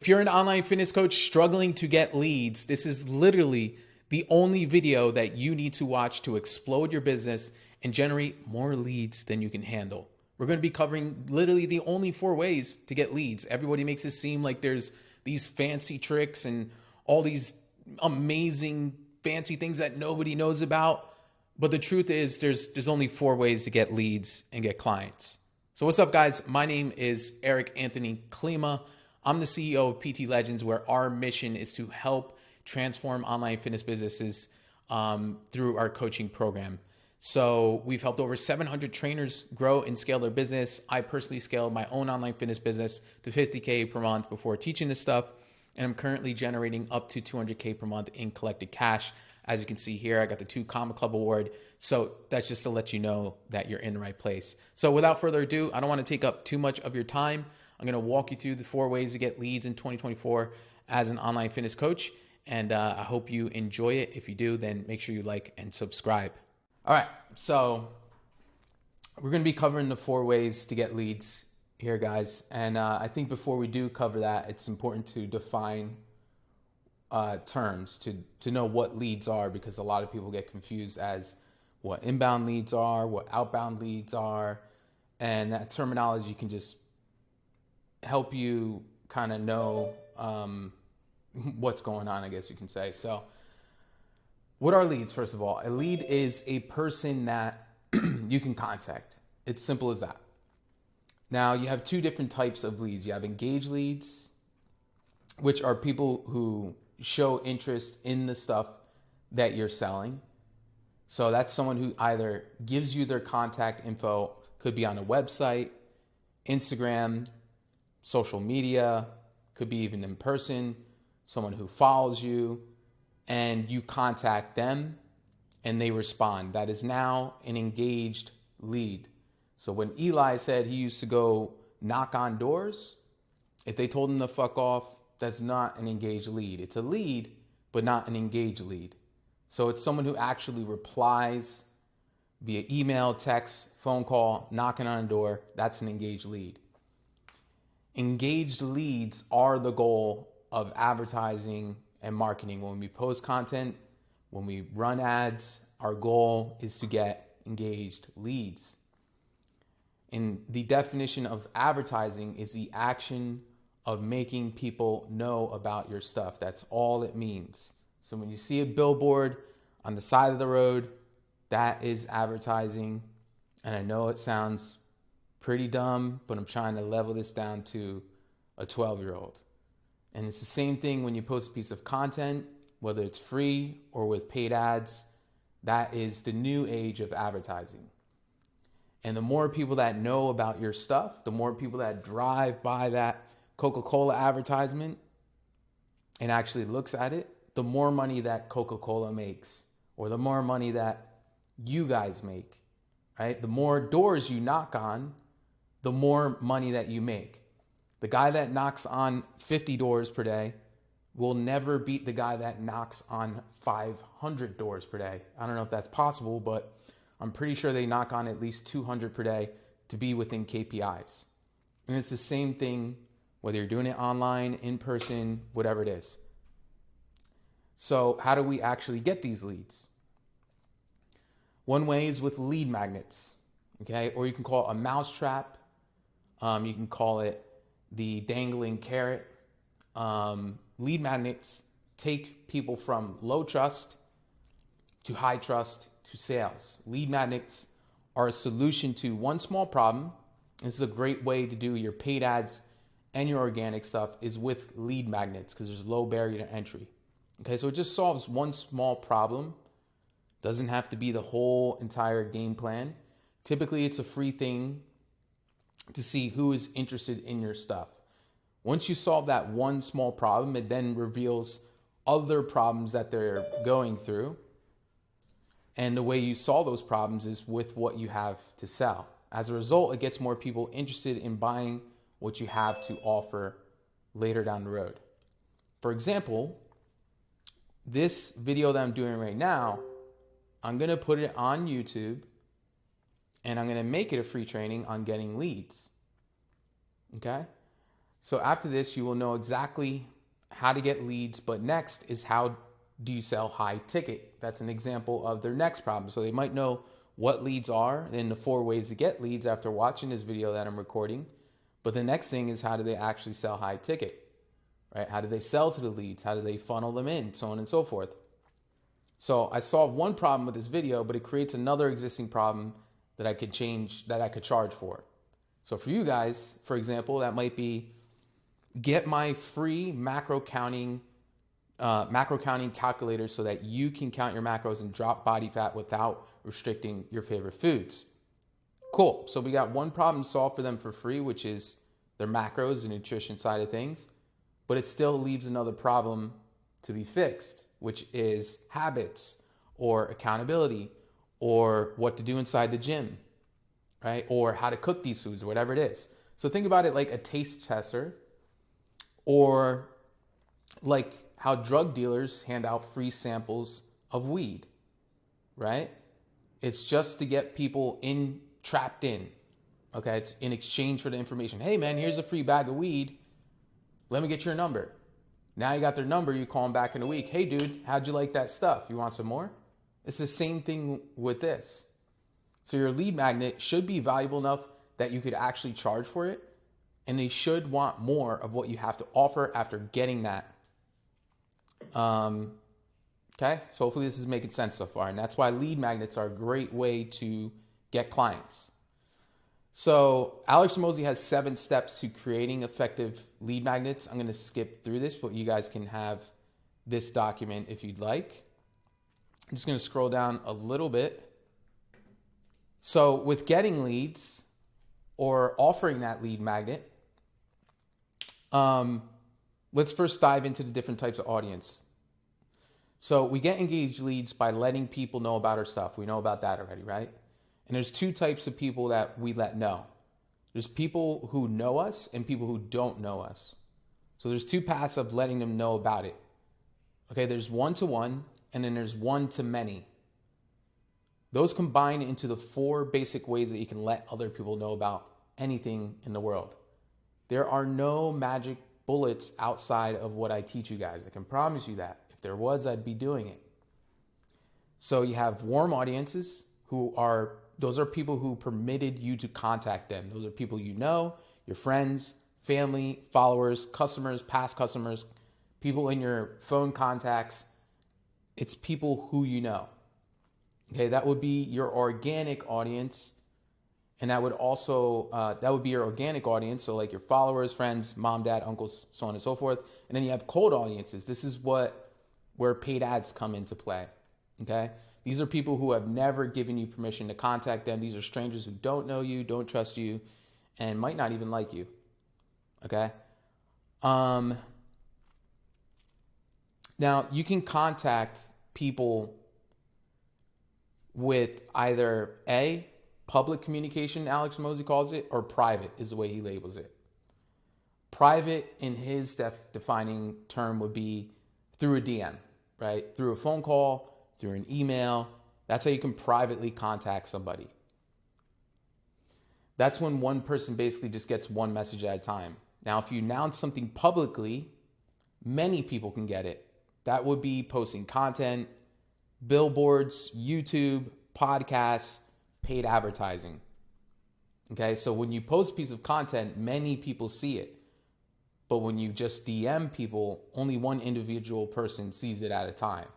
If you're an online fitness coach struggling to get leads, this is literally the only video that you need to watch to explode your business and generate more leads than you can handle. We're going to be covering literally the only 4 ways to get leads. Everybody makes it seem like there's these fancy tricks and all these amazing fancy things that nobody knows about. But the truth is there's only 4 ways to get leads and get clients. So what's up, guys? My name is Eric Anthony Klima. I'm the CEO of PT Legends, where our mission is to help transform online fitness businesses through our coaching program. So we've helped over 700 trainers grow and scale their business. I personally scaled my own online fitness business to $50K per month before teaching this stuff. And I'm currently generating up to $200K per month in collected cash. As you can see here, I got the 2 Comma Club Award. So that's just to let you know that you're in the right place. So without further ado, I don't want to take up too much of your time. I'm going to walk you through the 4 ways to get leads in 2024 as an online fitness coach. And I hope you enjoy it. If you do, then make sure you like and subscribe. All right. So we're going to be covering the 4 ways to get leads here, guys. And I think before we do cover that, it's important to define terms to know what leads are, because a lot of people get confused as what inbound leads are, what outbound leads are. And that terminology can just help you kind of know what's going on, I guess you can say. So what are leads? First of all, a lead is a person that you can contact. It's simple as that. Now you have 2 different types of leads. You have engaged leads, which are people who show interest in the stuff that you're selling. So that's someone who either gives you their contact info, could be on a website, Instagram, social media, could be even in person, someone who follows you, and you contact them and they respond. That is now an engaged lead. So when Eli said he used to go knock on doors, if they told him to fuck off, that's not an engaged lead. It's a lead, but not an engaged lead. So it's someone who actually replies via email, text, phone call, knocking on a door. That's an engaged lead. Engaged leads are the goal of advertising and marketing. When we post content, when we run ads, our goal is to get engaged leads. And the definition of advertising is the action of making people know about your stuff. That's all it means. So when you see a billboard on the side of the road, that is advertising. And I know it sounds pretty dumb, but I'm trying to level this down to a 12-year-old. And it's the same thing when you post a piece of content, whether it's free or with paid ads. That is the new age of advertising. And the more people that know about your stuff, the more people that drive by that Coca-Cola advertisement and actually looks at it, the more money that Coca-Cola makes, or the more money that you guys make, right? The more doors you knock on, the more money that you make. The guy that knocks on 50 doors per day will never beat the guy that knocks on 500 doors per day. I don't know if that's possible, but I'm pretty sure they knock on at least 200 per day to be within KPIs. And it's the same thing whether you're doing it online, in person, whatever it is. So how do we actually get these leads? One way is with lead magnets, okay? Or you can call it a mousetrap. You can call it the dangling carrot. Lead magnets take people from low trust to high trust to sales. Lead magnets are a solution to one small problem. This is a great way to do your paid ads and your organic stuff, is with lead magnets, because there's low barrier to entry. Okay, so it just solves one small problem. Doesn't have to be the whole entire game plan. Typically, it's a free thing to see who is interested in your stuff. Once you solve that one small problem, it then reveals other problems that they're going through. And the way you solve those problems is with what you have to sell. As a result, it gets more people interested in buying what you have to offer later down the road. For example, this video that I'm doing right now, I'm going to put it on YouTube and I'm going to make it a free training on getting leads. Okay? So after this, you will know exactly how to get leads, but next is how do you sell high ticket? That's an example of their next problem. So they might know what leads are and the 4 ways to get leads after watching this video that I'm recording. But the next thing is how do they actually sell high ticket, right? How do they sell to the leads? How do they funnel them in? So on and so forth. So I solved one problem with this video, but it creates another existing problem that I could change, that I could charge for. So for you guys, for example, that might be get my free macro counting calculator so that you can count your macros and drop body fat without restricting your favorite foods. Cool. So we got one problem solved for them for free, which is their macros and nutrition side of things, but it still leaves another problem to be fixed, which is habits or accountability or what to do inside the gym, right? Or how to cook these foods, whatever it is. So think about it like a taste tester, or like how drug dealers hand out free samples of weed, right? It's just to get people trapped in, okay? It's in exchange for the information. Hey man, here's a free bag of weed. Let me get your number. Now you got their number, you call them back in a week. Hey dude, how'd you like that stuff? You want some more? It's the same thing with this. So your lead magnet should be valuable enough that you could actually charge for it. And they should want more of what you have to offer after getting that. Okay, so hopefully this is making sense so far. And that's why lead magnets are a great way to get clients. So Alex Hormozi has 7 steps to creating effective lead magnets. I'm going to skip through this, but you guys can have this document if you'd like. I'm just going to scroll down a little bit. So with getting leads or offering that lead magnet, let's first dive into the different types of audience. So we get engaged leads by letting people know about our stuff. We know about that already, right? And there's 2 types of people that we let know. There's people who know us and people who don't know us. So there's 2 paths of letting them know about it. Okay, there's one-to-one and then there's one-to-many. Those combine into the 4 basic ways that you can let other people know about anything in the world. There are no magic bullets outside of what I teach you guys. I can promise you that. If there was, I'd be doing it. So you have warm audiences those are people who permitted you to contact them. Those are people you know, your friends, family, followers, customers, past customers, people in your phone contacts. It's people who you know. Okay, that would be your organic audience. And that would also, that would be your organic audience. So like your followers, friends, mom, dad, uncles, so on and so forth. And then you have cold audiences. This is where paid ads come into play. Okay. These are people who have never given you permission to contact them. These are strangers who don't know you, don't trust you, and might not even like you. Okay. Now you can contact people with either public communication, Alex Hormozi calls it, or private is the way he labels it. Private in his defining term would be through a DM, right? Through a phone call, through an email. That's how you can privately contact somebody. That's when one person basically just gets one message at a time. Now, if you announce something publicly, many people can get it. That would be posting content, billboards, YouTube, podcasts, paid advertising. Okay, so when you post a piece of content, many people see it. But when you just DM people, only one individual person sees it at a time.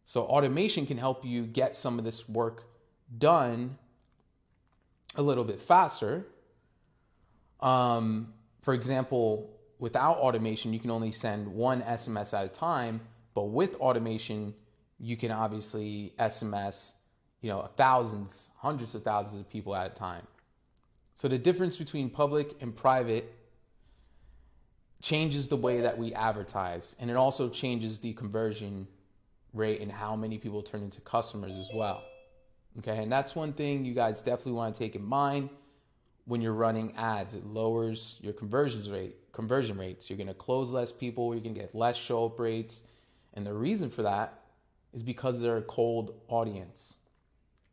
So automation can help you get some of this work done a little bit faster. For example, without automation, you can only send one SMS at a time, but with automation, you can obviously SMS, thousands, hundreds of thousands of people at a time. So the difference between public and private changes the way that we advertise, and it also changes the conversion rate and how many people turn into customers as well. Okay, and that's one thing you guys definitely want to take in mind when you're running ads. It lowers your conversion rates. You're going to close less people, you're going to get less show up rates, and the reason for that is because they're a cold audience.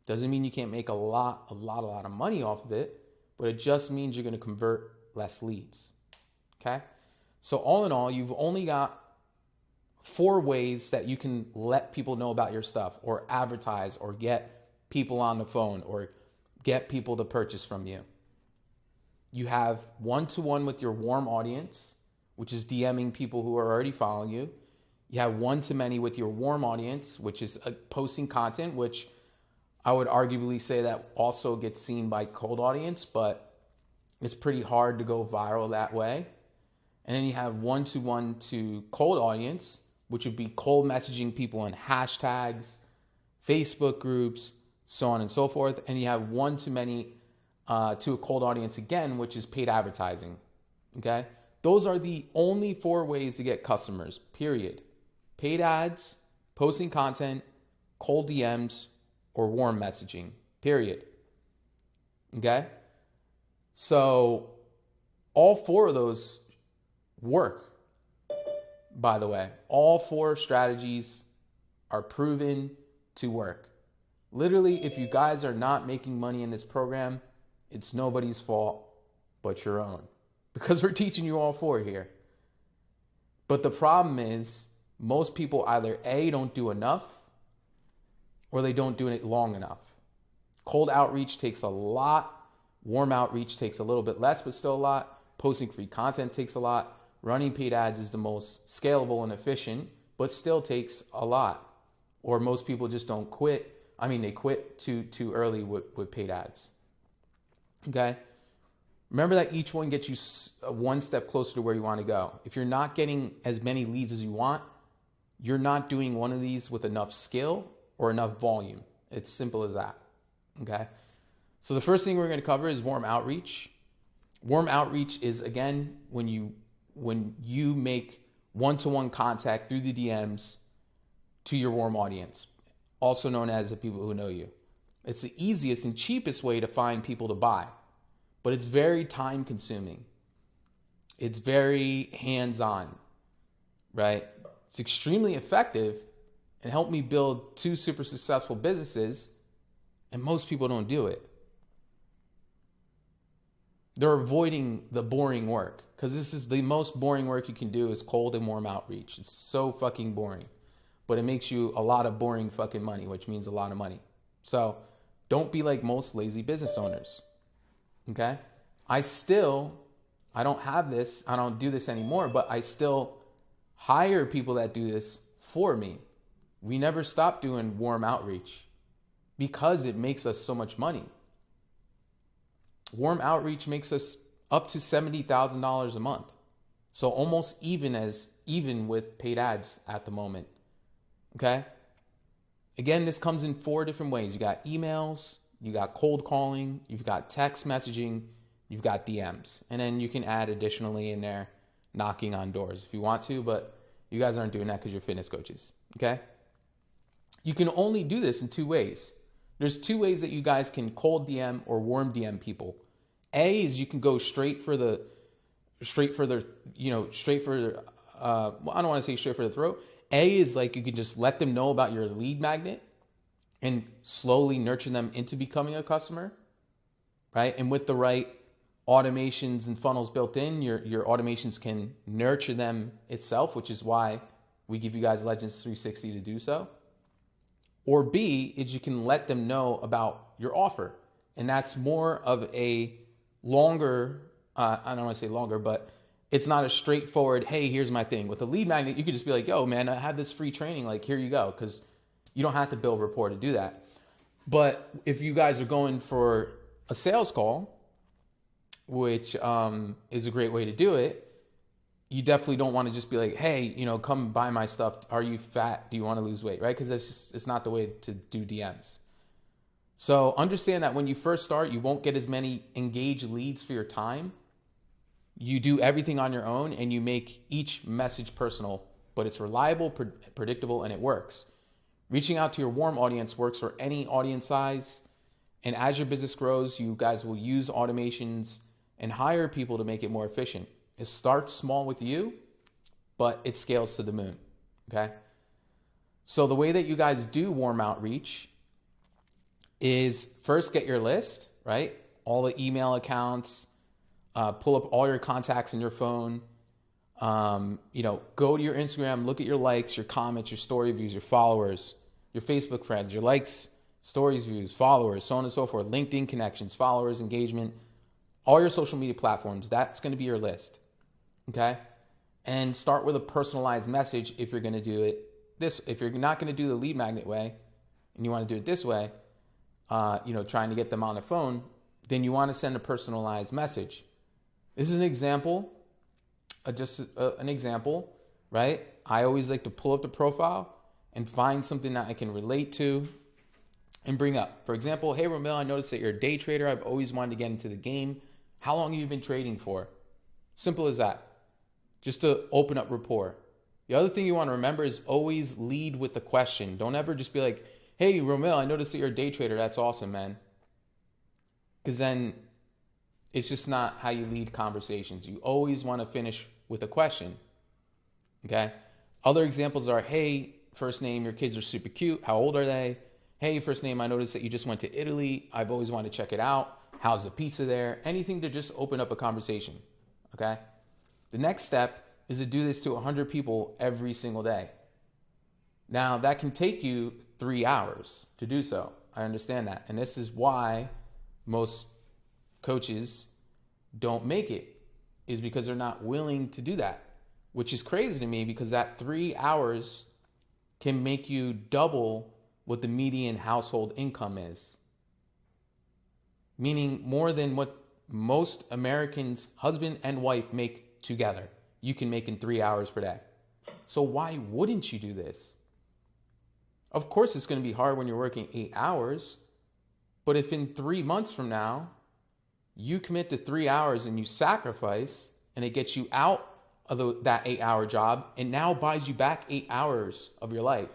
Doesn't mean you can't make a lot of money off of it, but it just means you're going to convert less leads. Okay. So all in all, you've only got 4 ways that you can let people know about your stuff or advertise or get people on the phone or get people to purchase from you. You have one-to-one with your warm audience, which is DMing people who are already following you. You have one-to-many with your warm audience, which is posting content, which I would arguably say that also gets seen by cold audience, but it's pretty hard to go viral that way. And then you have one-to-one to cold audience, which would be cold messaging people in hashtags, Facebook groups, so on and so forth. And you have one-to-many to a cold audience again, which is paid advertising. Okay? Those are the only 4 ways to get customers, period. Paid ads, posting content, cold DMs, or warm messaging, period. Okay? So all 4 of those work, by the way. All 4 strategies are proven to work. Literally, if you guys are not making money in this program, it's nobody's fault but your own, because we're teaching you all 4 here. But the problem is most people either A, don't do enough, or they don't do it long enough. Cold outreach takes a lot. Warm outreach takes a little bit less, but still a lot. Posting free content takes a lot. Running paid ads is the most scalable and efficient, but still takes a lot. Or most people just don't quit. I mean, they quit too early with paid ads. Okay? Remember that each one gets you one step closer to where you want to go. If you're not getting as many leads as you want, you're not doing one of these with enough skill or enough volume. It's simple as that. Okay? So the first thing we're going to cover is warm outreach. Warm outreach is, again, when you make one-to-one contact through the DMs to your warm audience, also known as the people who know you. It's the easiest and cheapest way to find people to buy, but it's very time consuming. It's very hands-on, right? It's extremely effective and helped me build 2 super successful businesses, and most people don't do it. They're avoiding the boring work, because this is the most boring work you can do is cold and warm outreach. It's so fucking boring, but it makes you a lot of boring fucking money, which means a lot of money. So don't be like most lazy business owners. Okay? I don't have this. I don't do this anymore, but I still hire people that do this for me. We never stop doing warm outreach because it makes us so much money. Warm outreach makes us up to $70,000 a month. So almost even with paid ads at the moment. Okay? Again, this comes in 4 different ways. You got emails, you got cold calling, you've got text messaging, you've got DMs. And then you can add additionally in there knocking on doors if you want to, but you guys aren't doing that because you're fitness coaches. Okay? You can only do this in 2 ways. There's 2 ways that you guys can cold DM or warm DM people. A is you can go straight for the I don't want to say straight for the throat. A is like you can just let them know about your lead magnet and slowly nurture them into becoming a customer, right? And with the right automations and funnels built in, your automations can nurture them itself, which is why we give you guys Legends 360 to do so. Or B is you can let them know about your offer. And that's more of a longer, I don't want to say longer, but it's not a straightforward, hey, here's my thing. With a lead magnet, you could just be like, yo, man, I have this free training. Like, here you go. Because you don't have to build rapport to do that. But if you guys are going for a sales call, which is a great way to do it, you definitely don't want to just be like, hey, come buy my stuff. Are you fat? Do you want to lose weight? Right? Because it's not the way to do DMs. So understand that when you first start, you won't get as many engaged leads for your time. You do everything on your own and you make each message personal, but it's reliable, predictable, and it works. Reaching out to your warm audience works for any audience size. And as your business grows, you guys will use automations and hire people to make it more efficient. It starts small with you, but it scales to the moon. Okay? So the way that you guys do warm outreach is first get your list, right? All the email accounts, pull up all your contacts in your phone, Go to your Instagram, look at your likes, your comments, your story views, your followers, your Facebook friends, your likes, stories, views, followers, so on and so forth, LinkedIn connections, followers, engagement, all your social media platforms. That's going to be your list. Okay. And start with a personalized message if you're going to do it if you're not going to do the lead magnet way and you want to do it this way, trying to get them on the phone, then you want to send a personalized message. This is an example, an example, right? I always like to pull up the profile and find something that I can relate to and bring up. For example, hey, Ramil, I noticed that you're a day trader. I've always wanted to get into the game. How long have you been trading for? Simple as that. Just to open up rapport. The other thing you want to remember is always lead with the question. Don't ever just be like, hey, Ramil, I noticed that you're a day trader. That's awesome, man. Because then it's just not how you lead conversations. You always want to finish with a question. Okay? Other examples are, hey, first name, your kids are super cute. How old are they? Hey, first name, I noticed that you just went to Italy. I've always wanted to check it out. How's the pizza there? Anything to just open up a conversation. Okay? The next step is to do this to 100 people every single day. Now, that can take you 3 hours to do so. I understand that. And this is why most coaches don't make it, is because they're not willing to do that, which is crazy to me because that 3 hours can make you double what the median household income is. Meaning more than what most Americans, husband and wife, make together. You can make in 3 hours per day. So why wouldn't you do this? Of course, it's going to be hard when you're working 8 hours, but if in 3 months from now, you commit to 3 hours and you sacrifice and it gets you out of that 8-hour job, it now buys you back 8 hours of your life.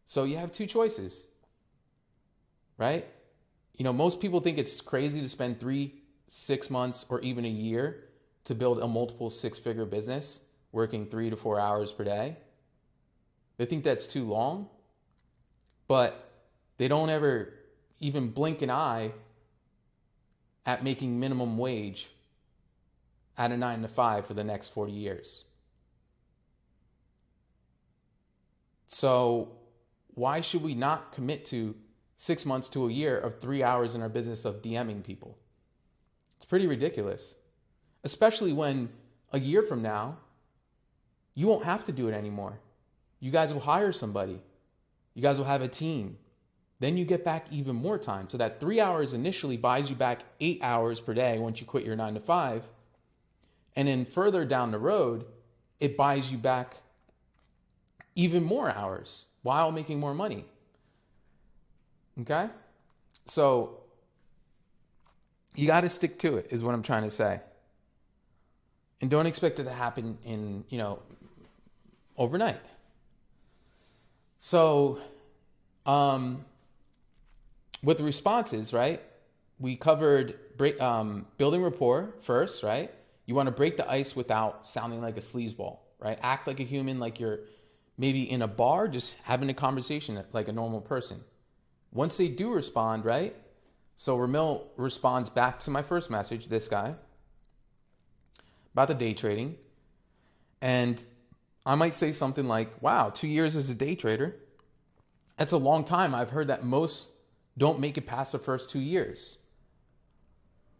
So you have two choices, right? Most people think it's crazy to spend 3, 6 months, or even a year to build a multiple six-figure business, working 3 to 4 hours per day. They think that's too long, but they don't ever even blink an eye at making minimum wage at a 9 to 5 for the next 40 years. So why should we not commit to 6 months to a year of 3 hours in our business of DMing people? It's pretty ridiculous, especially when a year from now, you won't have to do it anymore. You guys will hire somebody. You guys will have a team. Then you get back even more time. So that 3 hours initially buys you back 8 hours per day once you quit your 9 to 5. And then further down the road, it buys you back even more hours while making more money. Okay? So you got to stick to it, is what I'm trying to say. And don't expect it to happen in, overnight. So, with the responses, right? We covered building rapport first, right? You want to break the ice without sounding like a sleazeball, right? Act like a human, like you're maybe in a bar, just having a conversation like a normal person. Once they do respond, right? So Ramil responds back to my first message, this guy, about the day trading. And I might say something like, wow, 2 years as a day trader. That's a long time. I've heard that most don't make it past the first 2 years.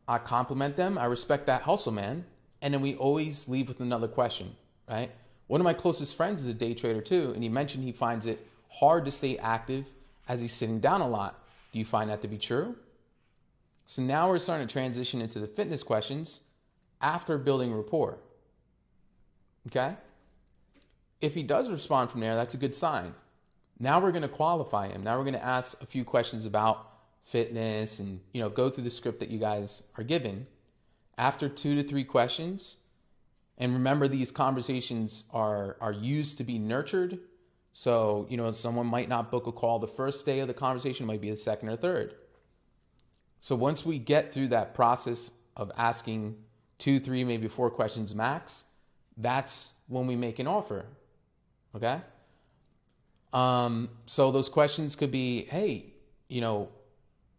I compliment them. I respect that hustle, man. And then we always leave with another question, right? One of my closest friends is a day trader too, and he mentioned he finds it hard to stay active as he's sitting down a lot. Do you find that to be true? So now we're starting to transition into the fitness questions after building rapport. Okay? If he does respond from there, that's a good sign. Now we're going to qualify him. Now we're going to ask a few questions about fitness and, go through the script that you guys are given. After 2 to 3 questions, and remember these conversations are used to be nurtured. So, someone might not book a call the first day of the conversation, it might be the second or third. So once we get through that process of asking 2, 3, maybe 4 questions max, that's when we make an offer. Okay? So those questions could be, hey,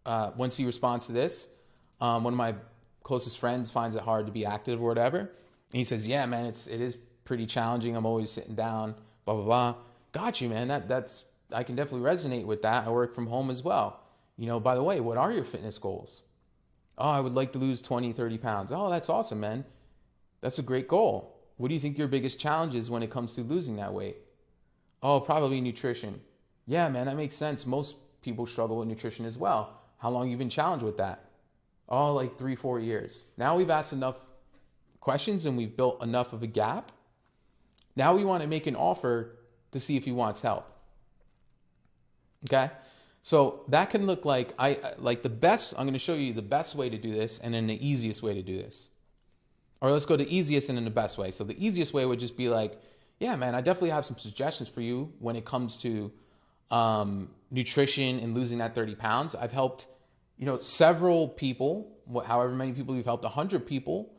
once he responds to this, one of my closest friends finds it hard to be active or whatever. And he says, yeah, man, it is pretty challenging. I'm always sitting down, blah, blah, blah. Got you, man. I can definitely resonate with that. I work from home as well. By the way, what are your fitness goals? Oh, I would like to lose 20, 30 pounds. Oh, that's awesome, man. That's a great goal. What do you think your biggest challenge is when it comes to losing that weight? Oh, probably nutrition. Yeah, man, that makes sense. Most people struggle with nutrition as well. How long you been challenged with that? Oh, like 3-4 years. Now we've asked enough questions and we've built enough of a gap. Now we want to make an offer to see if he wants help. Okay? So that can look like I'm going to show you the best way to do this and then the easiest way to do this. Or let's go to easiest and then the best way. So the easiest way would just be like, yeah, man, I definitely have some suggestions for you when it comes to nutrition and losing that 30 pounds. I've helped, several people, however many people you've helped, 100 people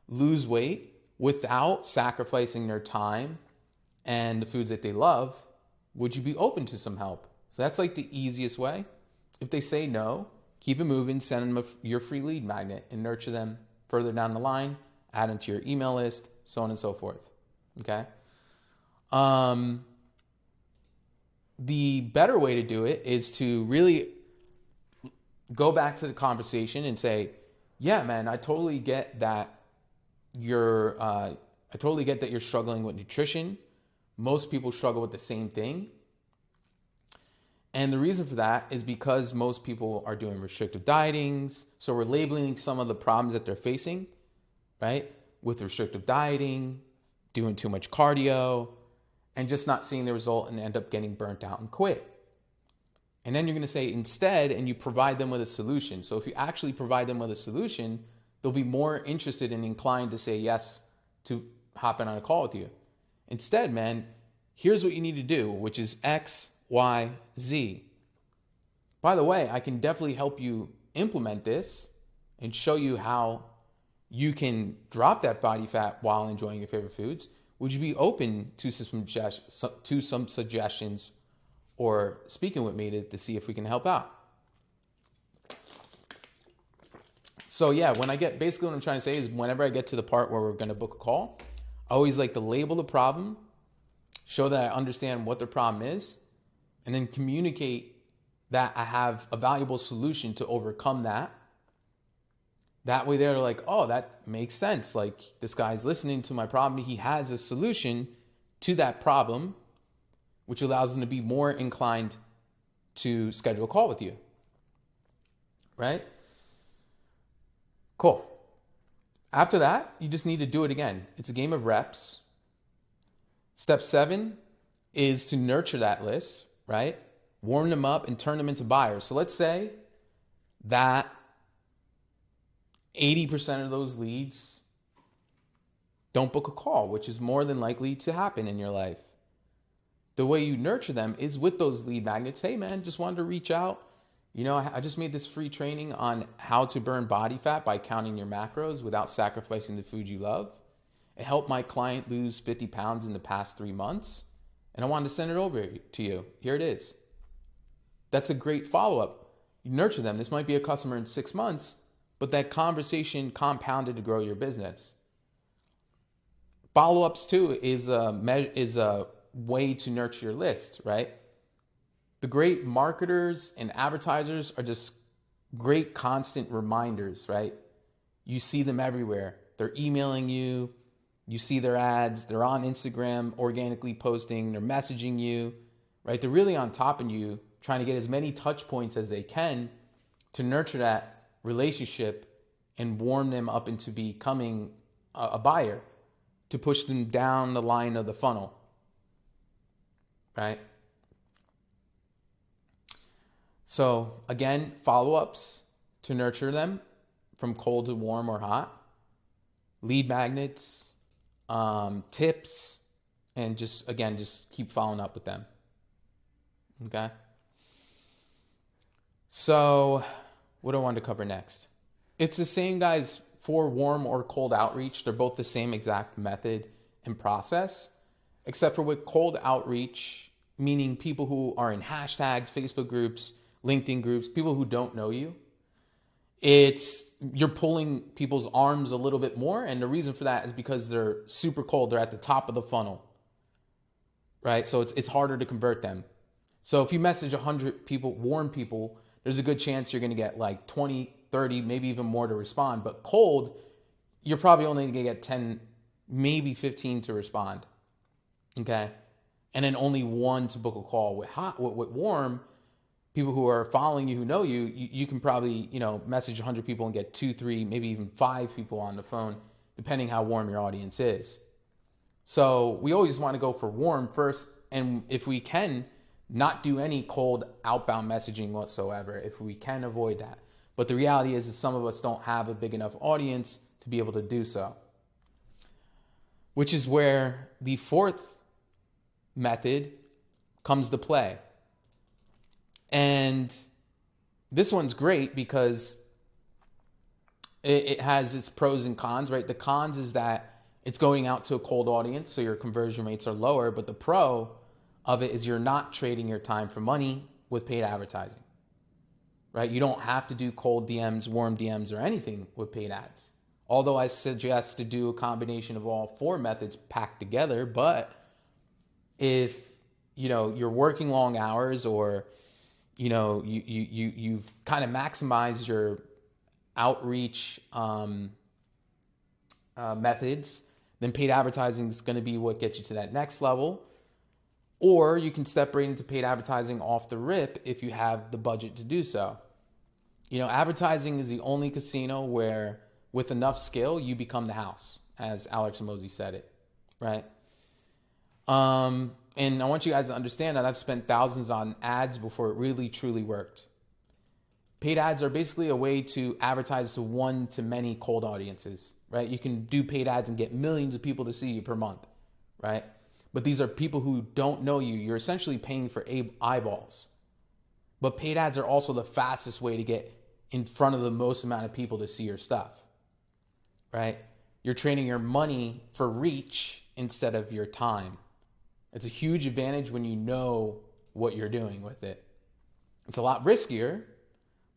lose weight without sacrificing their time and the foods that they love. Would you be open to some help? So that's like the easiest way. If they say no, keep it moving, send them your free lead magnet and nurture them further down the line, add them to your email list, so on and so forth. Okay. The better way to do it is to really go back to the conversation and say, yeah, man, I totally get that you're struggling with nutrition. Most people struggle with the same thing. And the reason for that is because most people are doing restrictive dietings. So we're labeling some of the problems that they're facing, right? With restrictive dieting, doing too much cardio, and just not seeing the result and end up getting burnt out and quit. And then you're going to say instead, and you provide them with a solution. So if you actually provide them with a solution, they'll be more interested and inclined to say yes to hopping on a call with you. Instead, man, here's what you need to do, which is X, Y, Z. By the way, I can definitely help you implement this and show you how you can drop that body fat while enjoying your favorite foods. Would you be open to some suggestions or speaking with me to see if we can help out? So yeah, basically what I'm trying to say is whenever I get to the part where we're going to book a call, I always like to label the problem, show that I understand what the problem is, and then communicate that I have a valuable solution to overcome that. That way they're like, oh, that makes sense. Like this guy's listening to my problem. He has a solution to that problem, which allows them to be more inclined to schedule a call with you. Right? Cool. After that, you just need to do it again. It's a game of reps. Step 7 is to nurture that list, right? Warm them up and turn them into buyers. So let's say that 80% of those leads don't book a call, which is more than likely to happen in your life. The way you nurture them is with those lead magnets. Hey man, just wanted to reach out. I just made this free training on how to burn body fat by counting your macros without sacrificing the food you love. It helped my client lose 50 pounds in the past 3 months. And I wanted to send it over to you. Here it is. That's a great follow-up. You nurture them. This might be a customer in 6 months, but that conversation compounded to grow your business. Follow-ups too is a way to nurture your list, right? The great marketers and advertisers are just great constant reminders, right? You see them everywhere. They're emailing you. You see their ads. They're on Instagram organically posting. They're messaging you, right? They're really on top of you, trying to get as many touch points as they can to nurture that relationship and warm them up into becoming a buyer, to push them down the line of the funnel, right? So again, follow-ups to nurture them from cold to warm or hot, lead magnets, tips, and just keep following up with them. Okay. So what do I want to cover next? It's the same, guys, for warm or cold outreach. They're both the same exact method and process, except for with cold outreach, meaning people who are in hashtags, Facebook groups, LinkedIn groups, people who don't know you. you're pulling people's arms a little bit more. And the reason for that is because they're super cold. They're at the top of the funnel, right? So it's harder to convert them. So if you message 100 people, warm people, there's a good chance you're going to get like 20, 30, maybe even more to respond. But cold, you're probably only going to get 10, maybe 15 to respond. Okay. And then only one to book a call. With warm, people who are following you, who know you, you can probably, message 100 people and get 2, 3, maybe even 5 people on the phone, depending how warm your audience is. So we always want to go for warm first. And if we can, not do any cold outbound messaging whatsoever, if we can avoid that. But the reality is some of us don't have a big enough audience to be able to do so. Which is where the fourth method comes to play. And this one's great because it has its pros and cons, right? The cons is that it's going out to a cold audience, so your conversion rates are lower. But the pro of it is you're not trading your time for money with paid advertising, right? You don't have to do cold DMs, warm DMs, or anything with paid ads. Although I suggest to do a combination of all 4 methods packed together. But if, you're working long hours, or, you've kind of maximized your outreach methods, then paid advertising is going to be what gets you to that next level. Or you can step right into paid advertising off the rip if you have the budget to do so. Advertising is the only casino where with enough skill, you become the house, as Alex Hormozi said it, right? And I want you guys to understand that I've spent thousands on ads before it really, truly worked. Paid ads are basically a way to advertise to one to many cold audiences, right? You can do paid ads and get millions of people to see you per month, right? But these are people who don't know you. You're essentially paying for eyeballs. But paid ads are also the fastest way to get in front of the most amount of people to see your stuff, right? You're trading your money for reach instead of your time. It's a huge advantage when you know what you're doing with it. It's a lot riskier,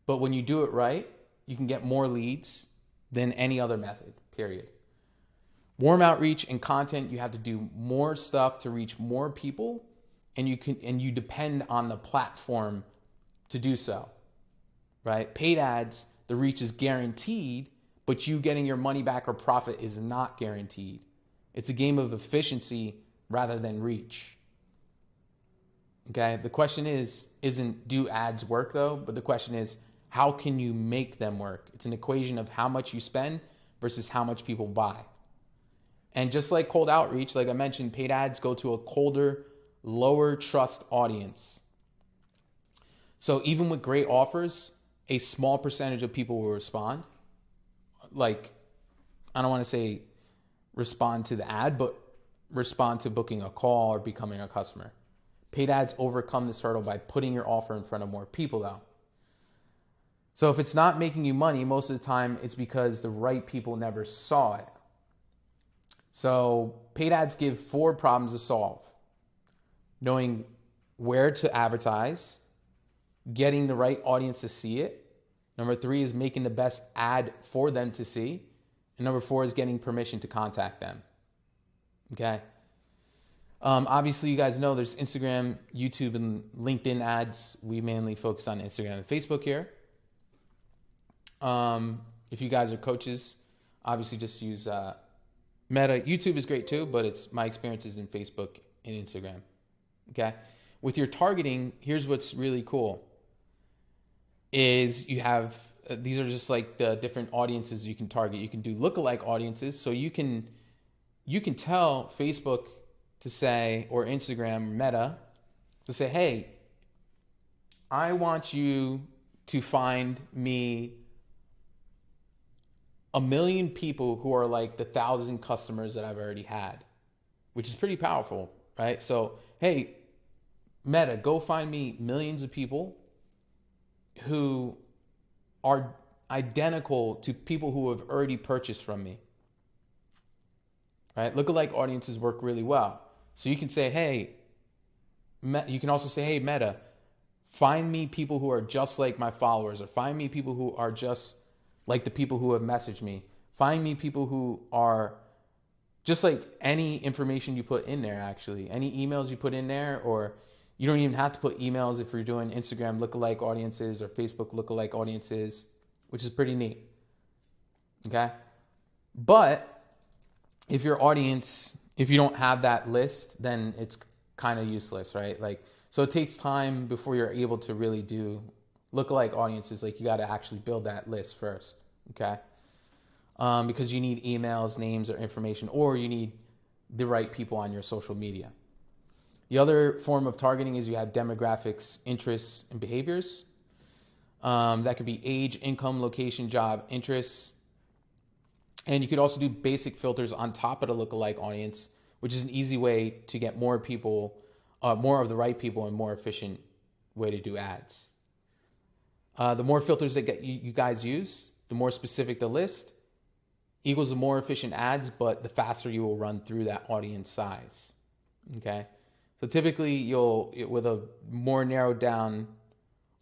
but when you do it right, you can get more leads than any other method, period. Warm outreach and content, you have to do more stuff to reach more people, and you depend on the platform to do so, right? Paid ads, the reach is guaranteed, but you getting your money back or profit is not guaranteed. It's a game of efficiency rather than reach. Okay, the question isn't do ads work though, but the question is how can you make them work? It's an equation of how much you spend versus how much people buy. And just like cold outreach, like I mentioned, paid ads go to a colder, lower trust audience. So even with great offers, a small percentage of people will respond. Like, I don't want to say respond to the ad, but respond to booking a call or becoming a customer. Paid ads overcome this hurdle by putting your offer in front of more people though. So if it's not making you money, most of the time it's because the right people never saw it. So paid ads give 4 problems to solve. Knowing where to advertise, getting the right audience to see it. Number 3 is making the best ad for them to see. And number 4 is getting permission to contact them. Okay. Obviously, you guys know there's Instagram, YouTube, and LinkedIn ads. We mainly focus on Instagram and Facebook here. If you guys are coaches, obviously just use Meta. YouTube is great too, but my experience is in Facebook and Instagram. Okay. With your targeting, here's what's really cool. Is you have, these are just like the different audiences you can target. You can do lookalike audiences. So you can tell Facebook to say, or Instagram, Meta, to say, hey, I want you to find me 1 million people who are like the 1,000 customers that I've already had, which is pretty powerful, right? So, hey, Meta, go find me millions of people who are identical to people who have already purchased from me, right? Lookalike audiences work really well. So you can say, hey, you can also say, hey, Meta, find me people who are just like my followers, or find me people who are just like the people who have messaged me. Find me people who are just like any information you put in there, actually. Any emails you put in there, or you don't even have to put emails if you're doing Instagram lookalike audiences or Facebook lookalike audiences, which is pretty neat. Okay? But if your audience, if you don't have that list, then it's kind of useless, right? Like, so it takes time before you're able to really do lookalike audiences. Like, you got to actually build that list first, okay? Because you need emails, names, or information, or you need the right people on your social media. The other form of targeting is you have demographics, interests, and behaviors. That could be age, income, location, job, interests. And you could also do basic filters on top of the lookalike audience, which is an easy way to get more people, more of the right people, and more efficient way to do ads. The more filters that you guys use, the more specific the list, equals the more efficient ads, but the faster you will run through that audience size. Okay? So typically with a more narrowed down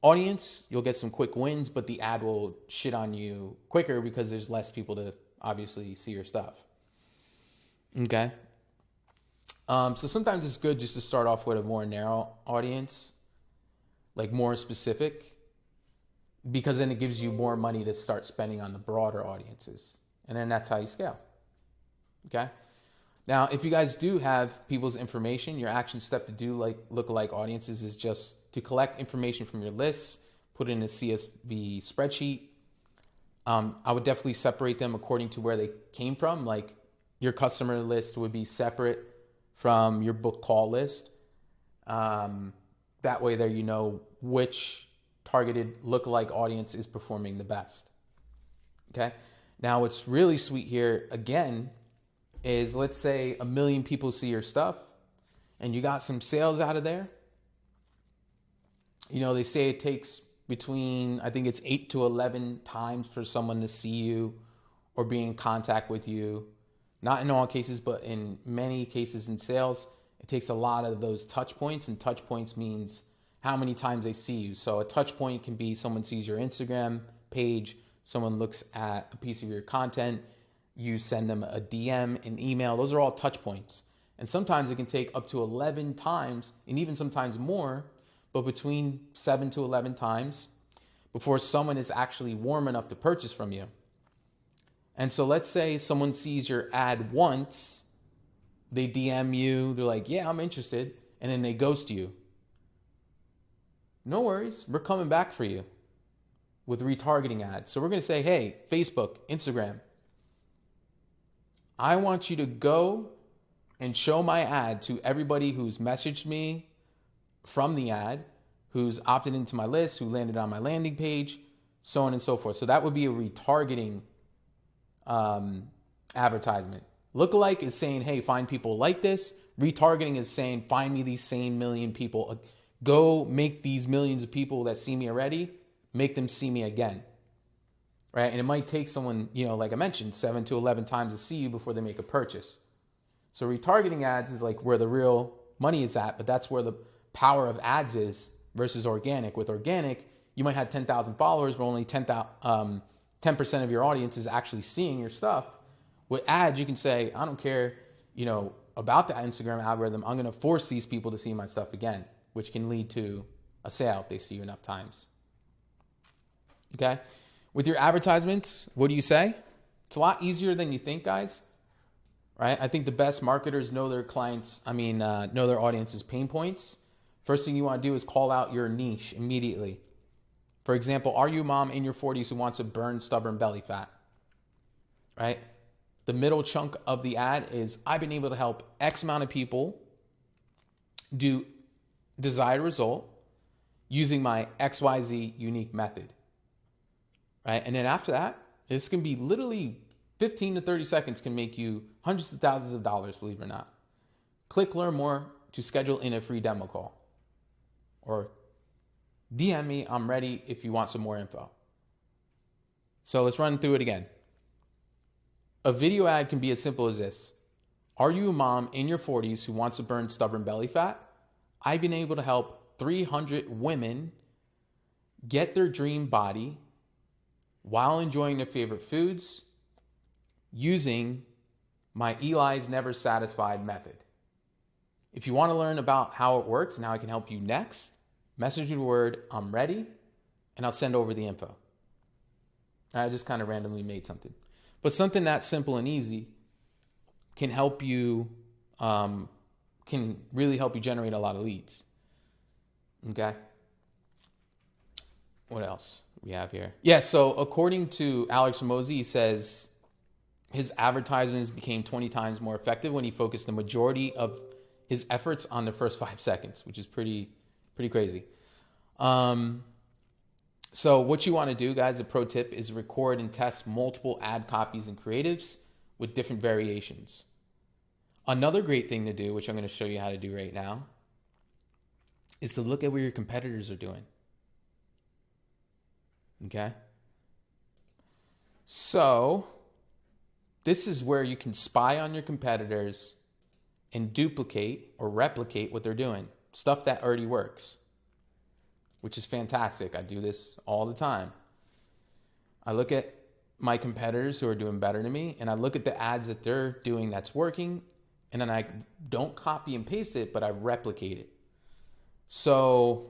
audience, you'll get some quick wins, but the ad will shit on you quicker because there's less people to obviously see your stuff. Okay? So sometimes it's good just to start off with a more narrow audience, like more specific, because then it gives you more money to start spending on the broader audiences. And then that's how you scale. Okay? Now, if you guys do have people's information, your action step to do like lookalike audiences is just to collect information from your lists, put it in a CSV spreadsheet. I would definitely separate them according to where they came from. Like, your customer list would be separate from your book call list. That way there you know which targeted lookalike audience is performing the best. Okay? Now, what's really sweet here, again, is let's say 1 million people see your stuff and you got some sales out of there. You know, they say it takes between, I think it's 8 to 11 times for someone to see you or be in contact with you. Not in all cases, but in many cases in sales, it takes a lot of those touch points, and touch points means how many times they see you. So a touch point can be someone sees your Instagram page, someone looks at a piece of your content, you send them a DM, an email. Those are all touch points. And sometimes it can take up to 11 times, and even sometimes more, but between 7 to 11 times before someone is actually warm enough to purchase from you. And so let's say someone sees your ad once, they DM you, they're like, yeah, I'm interested, and then they ghost you. No worries, we're coming back for you with retargeting ads. So we're going to say, hey, Facebook, Instagram, I want you to go and show my ad to everybody who's messaged me from the ad, who's opted into my list, who landed on my landing page, so on and so forth. So that would be a retargeting advertisement. Lookalike is saying, hey, find people like this. Retargeting is saying, find me these same million people. Go make these millions of people that see me already, make them see me again. Right? And it might take someone, you know, like I mentioned, 7 to 11 times to see you before they make a purchase. So retargeting ads is like where the real money is at, but that's where the power of ads is versus organic. With organic, you might have 10,000 followers, but only 10% of your audience is actually seeing your stuff. With ads, you can say, I don't care, you know, about the Instagram algorithm. I'm going to force these people to see my stuff again, which can lead to a sale if they see you enough times. Okay? With your advertisements, what do you say? It's a lot easier than you think, guys. Right? I think the best marketers know their know their audience's pain points. First thing you want to do is call out your niche immediately. For example, are you a mom in your 40s who wants to burn stubborn belly fat? Right? The middle chunk of the ad is, I've been able to help X amount of people do desired result using my XYZ unique method. Right? And then after that, this can be literally 15 to 30 seconds can make you hundreds of thousands of dollars, believe it or not. Click learn more to schedule in a free demo call. Or DM me, I'm ready if you want some more info. So let's run through it again. A video ad can be as simple as this. Are you a mom in your 40s who wants to burn stubborn belly fat? I've been able to help 300 women get their dream body while enjoying their favorite foods using my Eli's Never Satisfied method. If you want to learn about how it works and how I can help you next, message me the word "I'm ready" and I'll send over the info. I just kind of randomly made something. But something that simple and easy can help you, can really help you generate a lot of leads. Okay? What else we have here? Yeah, so according to Alex Hormozi, he says his advertisements became 20 times more effective when he focused the majority of his efforts on the first 5 seconds, which is pretty crazy. So what you want to do, guys, a pro tip is record and test multiple ad copies and creatives with different variations. Another great thing to do, which I'm going to show you how to do right now, is to look at what your competitors are doing. Okay? So this is where you can spy on your competitors and duplicate or replicate what they're doing. Stuff that already works, which is fantastic. I do this all the time. I look at my competitors who are doing better than me, and I look at the ads that they're doing that's working, and then I don't copy and paste it, but I replicate it. So,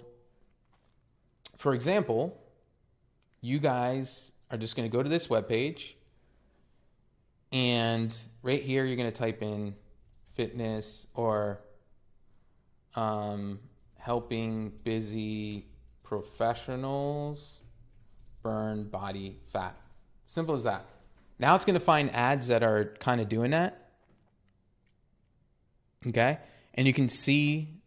for example, you guys are just going to go to this webpage, and right here you're going to type in fitness or helping busy professionals burn body fat. Simple as that. Now it's going to find ads that are kind of doing that. Okay? And you can see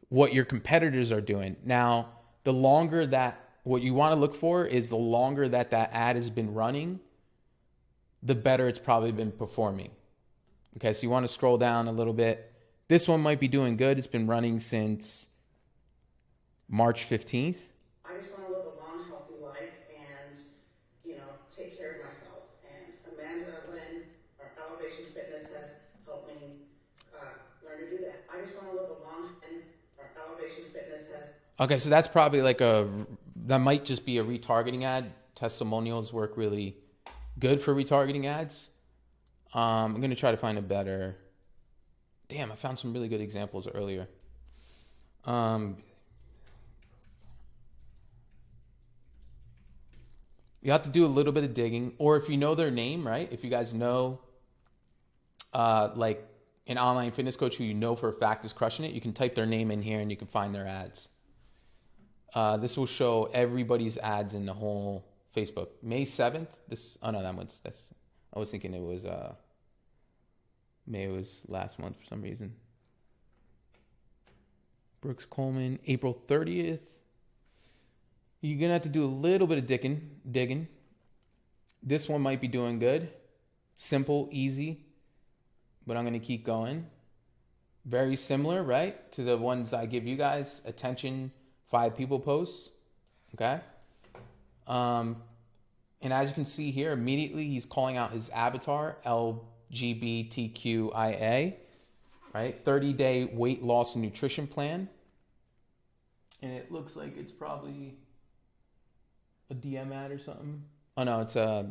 what your competitors are doing. Now, the longer that, what you want to look for is the longer that ad has been running, the better it's probably been performing. Okay, so you want to scroll down a little bit. This one might be doing good. It's been running since March 15th. I just want to live a long, healthy life and, take care of myself. And Amanda Lynn, our Elevation Fitness, has helped me learn to do that. I just want to live a long, and our Elevation Fitness has... Okay, so that's probably that might just be a retargeting ad. Testimonials work really good for retargeting ads. I'm going to try to find a better... Damn, I found some really good examples earlier. You have to do a little bit of digging, or if you know their name, right? If you guys know, like an online fitness coach who you know for a fact is crushing it, you can type their name in here and you can find their ads. This will show everybody's ads in the whole Facebook. May 7th. I was thinking it was May was last month for some reason. Brooks Coleman, April 30th. You're going to have to do a little bit of digging. This one might be doing good. Simple, easy. But I'm going to keep going. Very similar, right? To the ones I give you guys. Attention, 5 people posts. Okay? And as you can see here, immediately he's calling out his avatar, LGBTQIA. Right? 30-day weight loss and nutrition plan. And it looks like it's probably a DM ad or something. Oh no, it's I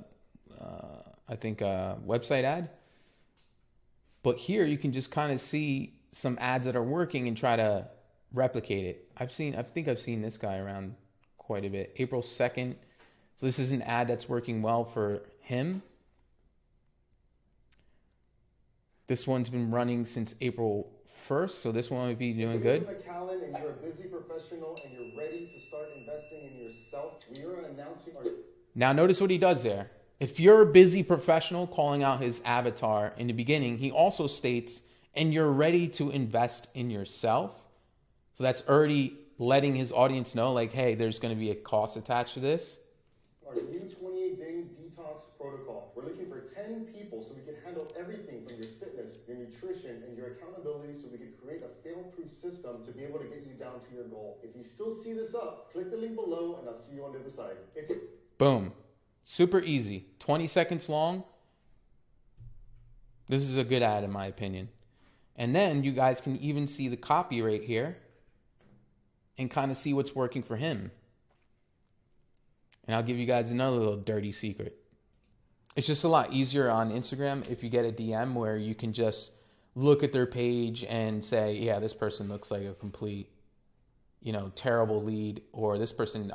think a website ad. But here you can just kind of see some ads that are working and try to replicate it. I think I've seen this guy around quite a bit. April 2nd. So this is an ad that's working well for him. This one's been running since April 1st, so this one would be doing good. McAllen, and you're a busy professional and you're ready to start investing in yourself. We are announcing our... Now notice what he does there. If you're a busy professional, calling out his avatar in the beginning, he also states, and you're ready to invest in yourself. So that's already letting his audience know, like, hey, there's going to be a cost attached to this. Our new 28-day detox protocol. We're looking for 10 people so we can handle everything from your fitness, your nutrition, and your accountability so we can create a fail-proof system to be able to get you down to your goal. If you still see this up, click the link below and I'll see you on the other side. Boom. Super easy. 20 seconds long. This is a good ad in my opinion. And then you guys can even see the copy right here and kind of see what's working for him. And I'll give you guys another little dirty secret. It's just a lot easier on Instagram if you get a DM where you can just look at their page and say, yeah, this person looks like a complete, terrible lead, or this person,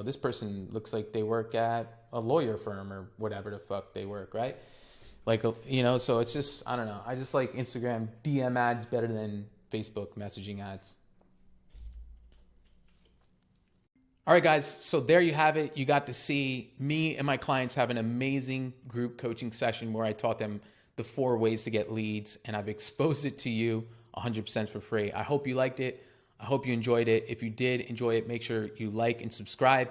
this person looks like they work at a lawyer firm or whatever the fuck they work, right? Like, so it's just, I don't know. I just like Instagram DM ads better than Facebook messaging ads. All right, guys. So there you have it. You got to see me and my clients have an amazing group coaching session where I taught them the 4 ways to get leads, and I've exposed it to you 100% for free. I hope you liked it. I hope you enjoyed it. If you did enjoy it, make sure you like and subscribe.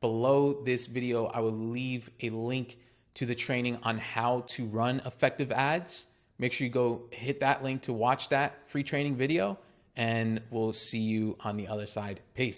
Below this video, I will leave a link to the training on how to run effective ads. Make sure you go hit that link to watch that free training video, and we'll see you on the other side. Peace.